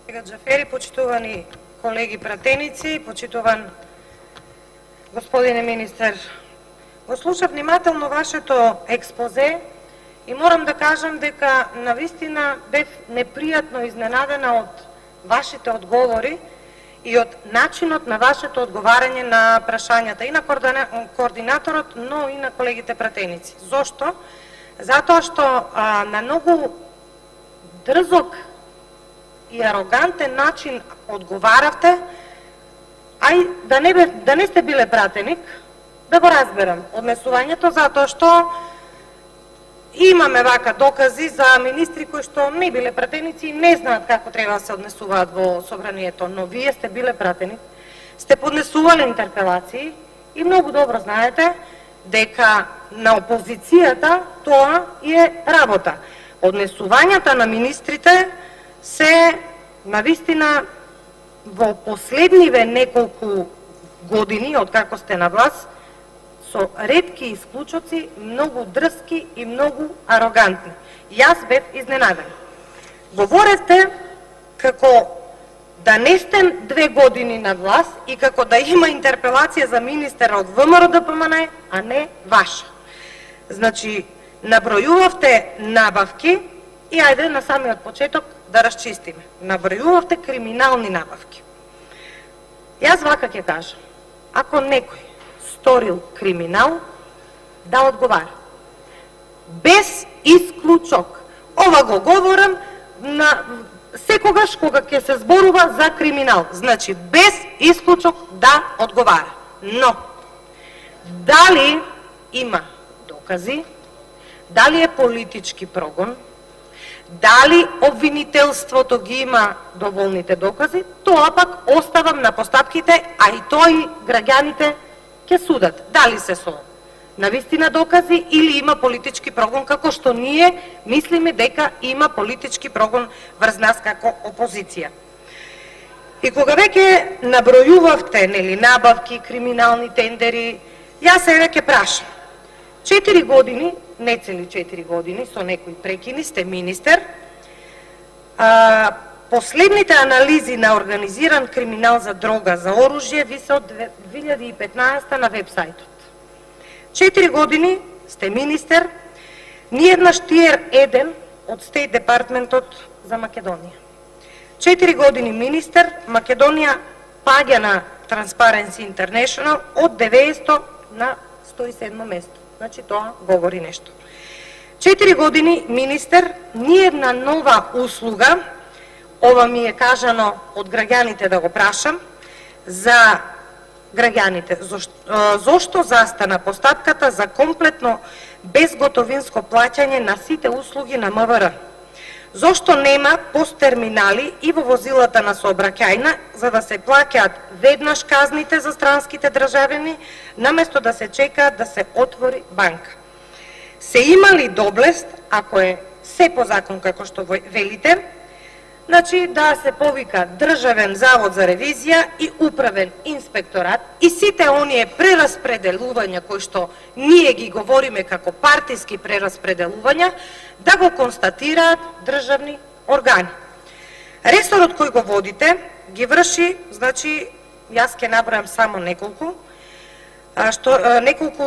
Колега Джафери, почитувани колеги пратеници, почитуван господине министер, го слушав внимателно вашето експозе и морам да кажам дека навистина бев непријатно изненадена од вашите одговори и од начинот на вашето одговарање на прашањата и на координаторот, но и на колегите пратеници. Зошто? Затоа што на многу дрзок и арогантен начин одговаравте, ај да не сте биле пратеник, да го разберам однесувањето, затоа што имаме вака докази за министри кои што не биле пратеници и не знаат како треба да се однесуваат во собранието, но вие сте биле пратеник, сте поднесувале интерпелации и многу добро знаете дека на опозицијата тоа е работа. Однесувањата на министрите се навистина во последниве неколку години од како сте на власт со ретки исклучоци, многу дрски и многу арогантни. Јас бев изненаден. Говоревте како да не сте 2 години на власт и како да има интерпелација за министера од ВМРО ДПМН, а не ваша. Значи, набројувавте набавки и ајде на самиот почеток да расчистиме. Набројувавте криминални набавки. Јас вака ќе кажам, ако некој сторил криминал, да одговара. Без исклучок. Ова го говорам на секогаш кога ќе се зборува за криминал. Значи, без исклучок да одговара. Но, дали има докази, дали е политички прогон, дали обвинителството ги има доволните докази, тоа пак оставам на постапките, а и тоа и граѓаните ќе судат. Дали се со навистина докази или има политички прогон, како што ние мислиме дека има политички прогон врз нас како опозиција. И кога веќе набројувавте набавки, криминални тендери, јас сега ќе прашам. 4 години, не цели 4 години, со некои прекини сте министер. Последните анализи на организиран криминал за дрога, за оружје, ви се од 2015 на вебсајтот. 4 години сте министер, ниеднаш тиер еден од Стейт департментот за Македонија. 4 години министер, Македонија паѓа на Transparency International од 90 на 107 место. Значи тоа говори нешто. 4 години министер, ниедна нова услуга, ова ми е кажано од граѓаните да го прашам, за граѓаните. Зошто застана постапката за комплетно безготовинско плаќање на сите услуги на МВР? Зошто нема посттерминали и во возилата на сообраќајна за да се плаќаат веднаш казните за странските државјани, наместо да се чекаат да се отвори банка? Се имали доблест, ако е се по закон како што велите, значи да се повика Државен завод за ревизија и управен инспекторат и сите оние прераспределувања кои што ние ги говориме како партиски прераспределувања, да го констатираат државни органи. Ресорот кој го водите ги врши, значи јас ќе набројам само неколку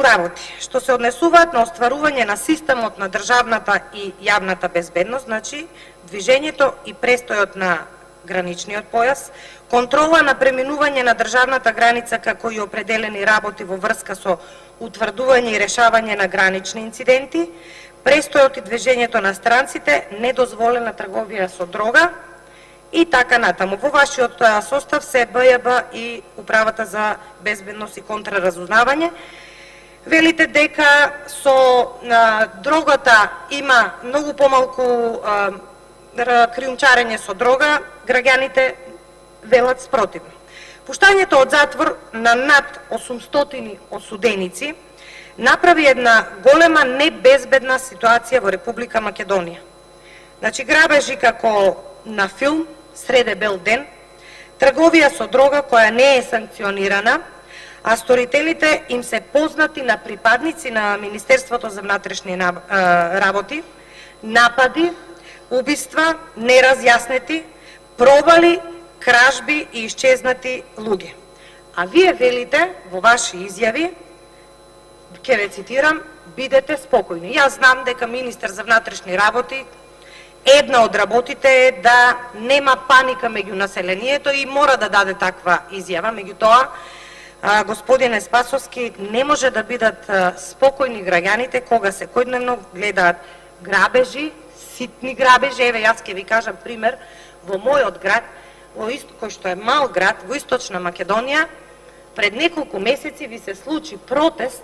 работи, што се однесуваат на остварување на системот на државната и јавната безбедност, значи движењето и престојот на граничниот појас, контрола на преминување на државната граница како и определени работи во врска со утврдување и решавање на гранични инциденти, престојот и движењето на странците, недозволена трговија со дрога и така натаму. Во вашиот состав се БЈБ и Управата за безбедност и контраразузнавање. Велите дека со дрогата има многу помалку криумчарење со дрога, граѓаните велат спротивно. Пуштањето од затвор на над 800 осуденици направи една голема небезбедна ситуација во Република Македонија. Значи, грабежи како на филм, среде бел ден, трговија со дрога која не е санкционирана, а сторителите им се познати на припадници на Министерството за внатрешни работи, напади, убиства, неразјаснети, провали, кражби и исчезнати луѓе. А вие велите во ваши изјави, ќе ве цитирам, бидете спокојни. Јас знам дека министер за внатрешни работи, една од работите е да нема паника меѓу населението и мора да даде таква изјава. Меѓутоа, господине Спасовски, не може да бидат спокојни граѓаните кога секојдневно гледаат грабежи, ситни грабежи. Еве, јас ќе ви кажам пример, во мојот град, кој што е мал град, во Источна Македонија, пред неколку месеци ви се случи протест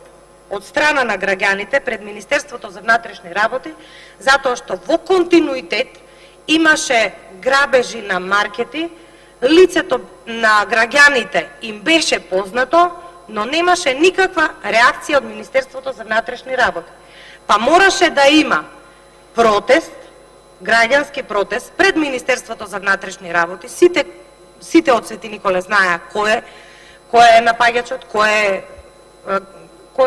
од страна на граѓаните пред Министерството за внатрешни работи, затоа што во континуитет имаше грабежи на маркети, лицето на граѓаните им беше познато, но немаше никаква реакција од Министерството за внатрешни работи. Па мораше да има протест, граѓански протест пред Министерството за внатрешни работи. Сите од Свети Николе знаеа кој е напаѓачот, кој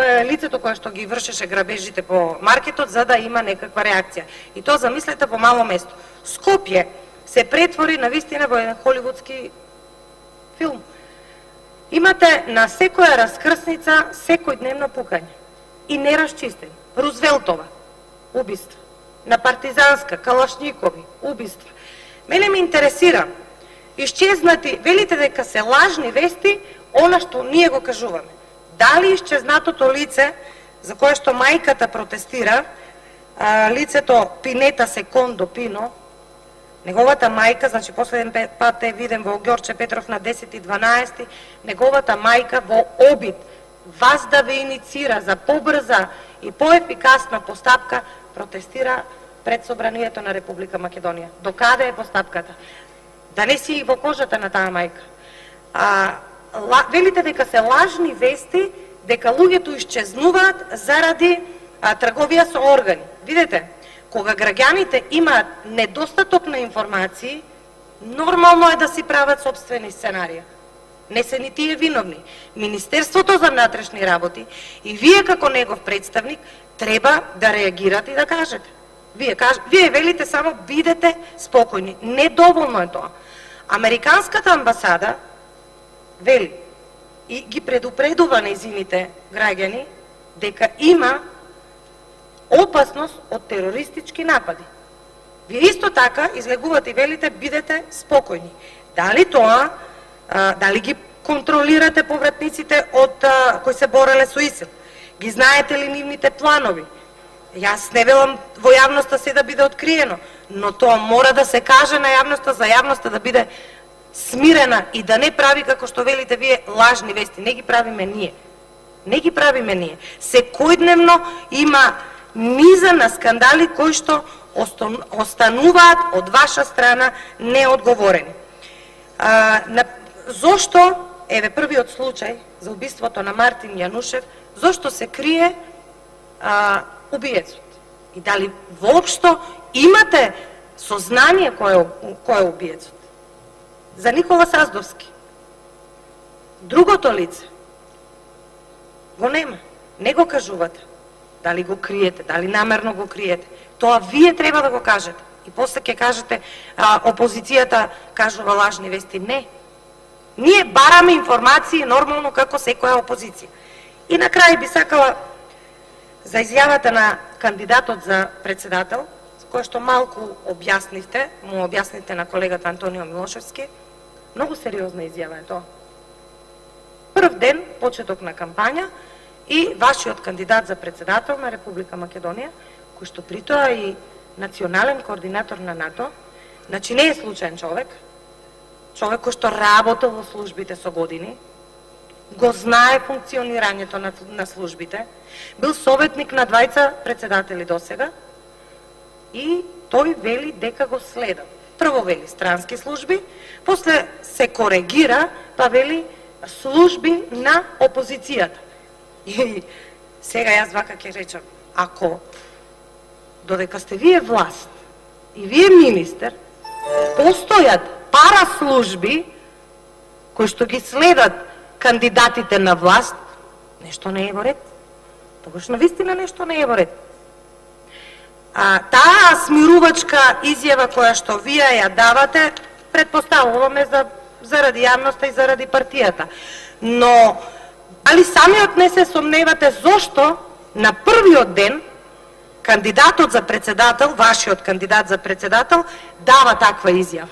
е лицето кое што ги вршеше грабежите по маркетот, за да има некаква реакција. И тоа замислете во мало место. Скопје се претвори на вистина во еден холивудски филм. Имате на секоја раскрсница секојдневно пукање и неразчистени. Рузвелтова убиство, на Партизанска, Калашникови убиства. Мене ме интересира, исчезнати, велите дека се лажни вести, она што ние го кажуваме. Дали исчезнатото лице, за кое што мајката протестира, лицето Пинета Секондо Пино, неговата мајка, значи последен пат е виден во Ѓорче Петров на 10.12, неговата мајка во обид вас да ве иницира за побрза и поефикасна постапка, протестира пред Собранието на Република Македонија. До каде е постапката? Да не си во кожата на таа мајка. Велите дека се лажни вести, дека луѓето исчезнуваат заради трговија со органи. Видете, кога граѓаните имаат недостаток на информации, нормално е да си прават собствени сценарија. Не се ни тие виновни. Министерството за внатрешни работи и вие како негов представник треба да реагирате и да кажете. Вие велите само бидете спокојни. Недоволно е тоа. Американската амбасада вели и ги предупредува нејзините граѓани дека има опасност од терористички напади. Вие исто така излегувате и велите бидете спокојни. Дали тоа, дали ги контролирате повратниците од кои се бореле со ИСИЛ? Ги знаете ли нивните планови? Јас не велам во јавноста се да биде откриено, но тоа мора да се каже на јавноста, за јавноста да биде смирена и да не прави, како што велите вие, лажни вести. Не ги правиме ние. Не ги правиме ние. Секојдневно има низа на скандали кои што остануваат од ваша страна неодговорени. Зошто, еве првиот случај за убиството на Мартин Јанушев, зошто се крие убиецот? И дали воопшто имате сознание кој е убиецот? За Никола Саздовски. Другото лице го нема. Не го кажувате. Дали го криете, дали намерно го криете. Тоа вие треба да го кажете. И после ќе кажете опозицијата кажува лажни вести. Не. Ние бараме информации нормално како секоја опозиција. И на крај би сакала за изјавата на кандидатот за председател, кој што малку објаснивте, му објаснивте на колегата Антонио Милошевски. Многу сериозна изјава е тоа. Прв ден, почеток на кампања, и вашиот кандидат за председател на Република Македонија, кој што при тоа и национален координатор на НАТО, значи не е случаен човек кој што работел во службите со години, го знае функционирањето на службите, бил советник на двајца председатели досега и тој вели дека го следат. Прво вели странски служби, после се коригира, па вели служби на опозицијата. И сега јас вака ќе речам, ако додека сте вие власт и вие министер, постојат параслужби кои што ги следат кандидатите на власт, нешто не е во ред. Тогаш навистина нешто не е во ред. Таа смирувачка изјава која што вие ја давате, предпоставуваме заради јавноста и заради партијата. Но, али самиот не се сомневате зошто на првиот ден кандидатот за председател, вашиот кандидат за председател, дава таква изјава?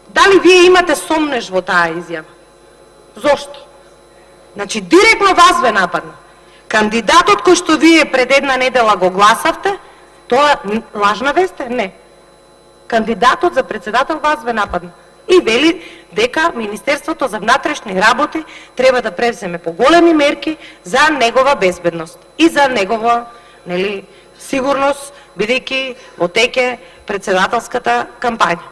Дали вие имате сомнеж во таа изјава? Зошто? Значи, директно вас ве нападна. Кандидатот кој што вие пред една недела го гласавте, тоа лажна вест е? Не. Кандидатот за председател вас ве нападна. И вели дека Министерството за внатрешни работи треба да превземе поголеми мерки за негова безбедност и за негова, нели, сигурност, бидејќи во теке председателската кампања.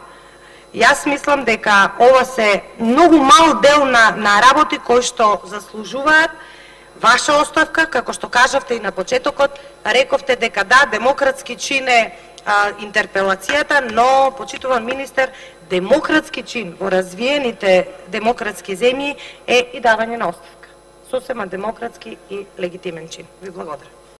Јас мислам дека ова се многу мал дел на работи кои што заслужуваат ваша оставка, како што кажавте и на почетокот, рековте дека да, демократски чин е интерпелацијата, но, почитуван министер, демократски чин во развиените демократски земји е и давање на оставка. Сосема демократски и легитимен чин. Ви благодарам.